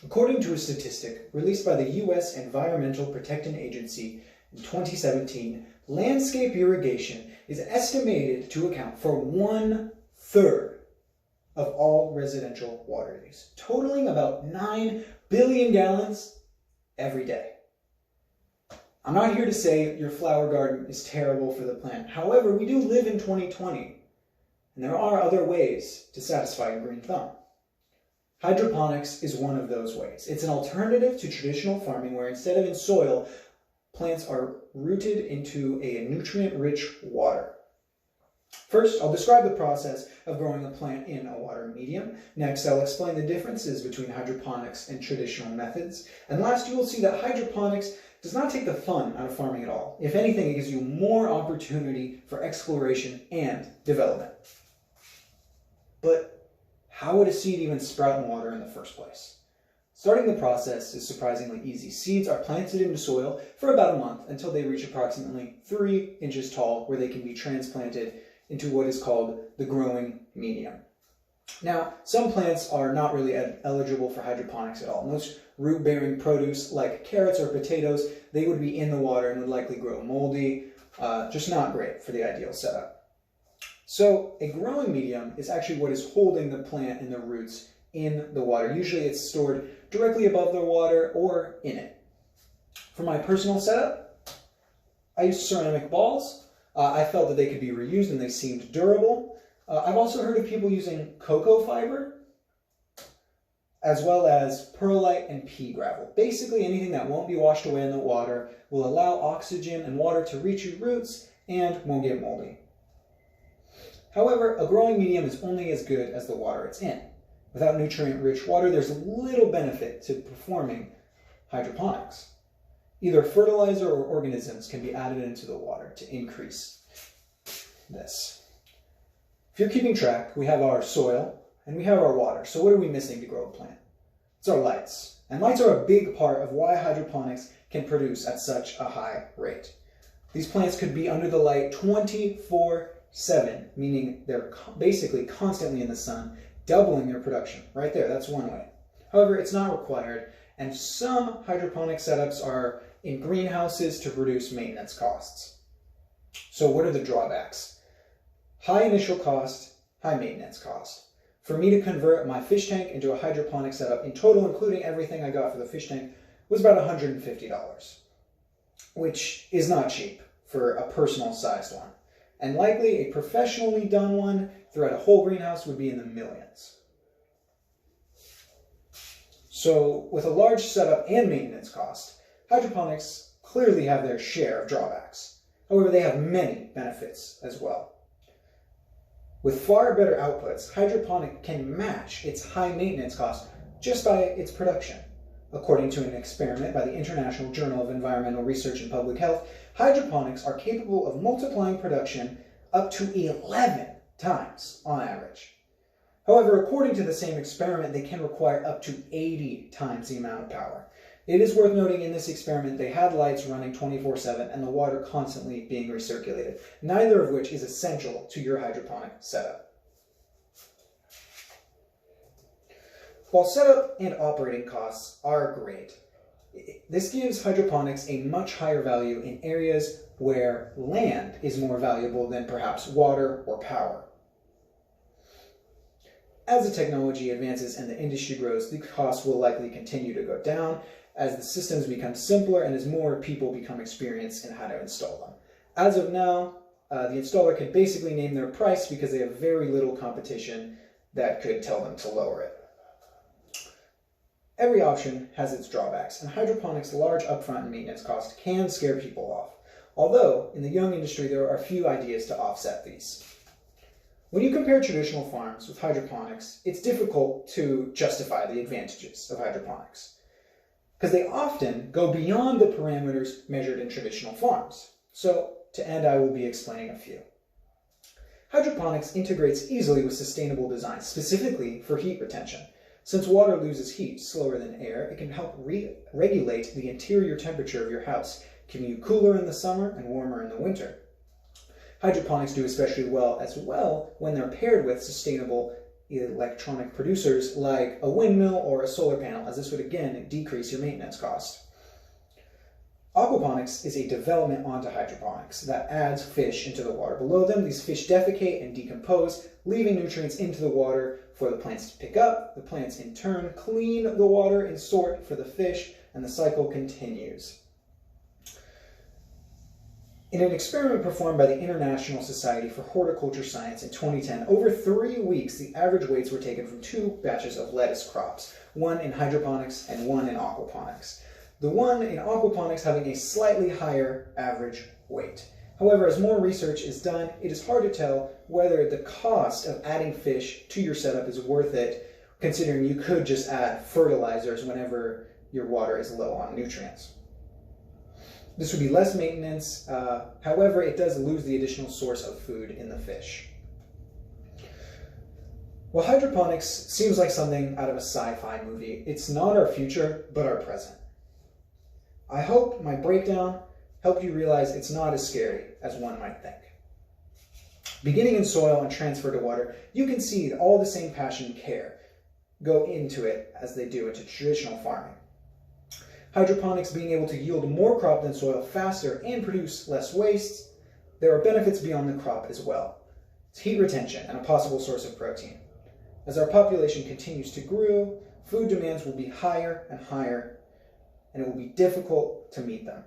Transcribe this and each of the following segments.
According to a statistic released by the U.S. Environmental Protection Agency in 2017, landscape irrigation is estimated to account for 1/3 of all residential water use, totaling about 9 billion gallons every day. I'm not here to say your flower garden is terrible for the plant. However, we do live in 2020, and there are other ways to satisfy your green thumb. Hydroponics is one of those ways. It's an alternative to traditional farming where instead of in soil, plants are rooted into a nutrient-rich water. First, I'll describe the process of growing a plant in a water medium. Next, I'll explain the differences between hydroponics and traditional methods. And last, you will see that hydroponics does not take the fun out of farming at all. If anything, it gives you more opportunity for exploration and development. But how would a seed even sprout in water in the first place? Starting the process is surprisingly easy. Seeds are planted into soil for about a month until they reach approximately 3 inches tall, where they can be transplanted into what is called the growing medium. Now, some plants are not really eligible for hydroponics at all. Most root-bearing produce like carrots or potatoes, they would be in the water and would likely grow moldy, just not great for the ideal setup. So a growing medium is actually what is holding the plant and the roots in the water. Usually it's stored directly above the water or in it. For my personal setup, I used ceramic balls. I felt that they could be reused and they seemed durable. I've also heard of people using cocoa fiber, as well as perlite and pea gravel. Basically anything that won't be washed away in the water, will allow oxygen and water to reach your roots, and won't get moldy. However, a growing medium is only as good as the water it's in. Without nutrient-rich water, there's little benefit to performing hydroponics. Either fertilizer or organisms can be added into the water to increase this. If you're keeping track, we have our soil and we have our water. So what are we missing to grow a plant? It's our lights. And lights are a big part of why hydroponics can produce at such a high rate. These plants could be under the light 24/7, meaning they're basically constantly in the sun, doubling their production. Right there, that's one way. However, it's not required, and some hydroponic setups are in greenhouses to reduce maintenance costs. So what are the drawbacks? High initial cost, high maintenance cost. For me to convert my fish tank into a hydroponic setup, in total, including everything I got for the fish tank, was about $150, which is not cheap for a personal sized one. And likely a professionally done one throughout a whole greenhouse would be in the millions. So with a large setup and maintenance cost, hydroponics clearly have their share of drawbacks. However, they have many benefits as well. With far better outputs, hydroponic can match its high maintenance cost just by its production. According to an experiment by the International Journal of Environmental Research and Public Health, hydroponics are capable of multiplying production up to 11 times on average. However, according to the same experiment, they can require up to 80 times the amount of power. It is worth noting in this experiment they had lights running 24/7 and the water constantly being recirculated, neither of which is essential to your hydroponic setup. While setup and operating costs are great, this gives hydroponics a much higher value in areas where land is more valuable than perhaps water or power. As the technology advances and the industry grows, the costs will likely continue to go down as the systems become simpler and as more people become experienced in how to install them. As of now, the installer can basically name their price because they have very little competition that could tell them to lower it. Every option has its drawbacks, and hydroponics' large upfront and maintenance cost can scare people off. Although, in the young industry, there are a few ideas to offset these. When you compare traditional farms with hydroponics, it's difficult to justify the advantages of hydroponics, because they often go beyond the parameters measured in traditional farms. So, to end, I will be explaining a few. Hydroponics integrates easily with sustainable design, specifically for heat retention. Since water loses heat slower than air, it can help regulate the interior temperature of your house, keeping you cooler in the summer and warmer in the winter. Hydroponics do especially well when they're paired with sustainable electronic producers like a windmill or a solar panel, as this would again decrease your maintenance cost. Aquaponics is a development onto hydroponics that adds fish into the water below them. These fish defecate and decompose, leaving nutrients into the water for the plants to pick up. The plants in turn clean the water and sort for the fish, and the cycle continues. In an experiment performed by the International Society for Horticulture Science in 2010, over 3 weeks, the average weights were taken from 2 batches of lettuce crops, one in hydroponics and one in aquaponics. The one in aquaponics having a slightly higher average weight. However, as more research is done, it is hard to tell whether the cost of adding fish to your setup is worth it, considering you could just add fertilizers whenever your water is low on nutrients. This would be less maintenance, however, it does lose the additional source of food in the fish. While hydroponics seems like something out of a sci-fi movie, it's not our future, but our present. I hope my breakdown helped you realize it's not as scary as one might think. Beginning in soil and transfer to water, you can see all the same passion and care go into it as they do into traditional farming. Hydroponics being able to yield more crop than soil faster and produce less waste, there are benefits beyond the crop as well. It's heat retention and a possible source of protein. As our population continues to grow, food demands will be higher and higher, and it will be difficult to meet them.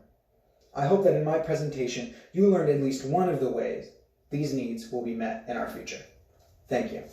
I hope that in my presentation, you learned at least one of the ways these needs will be met in our future. Thank you.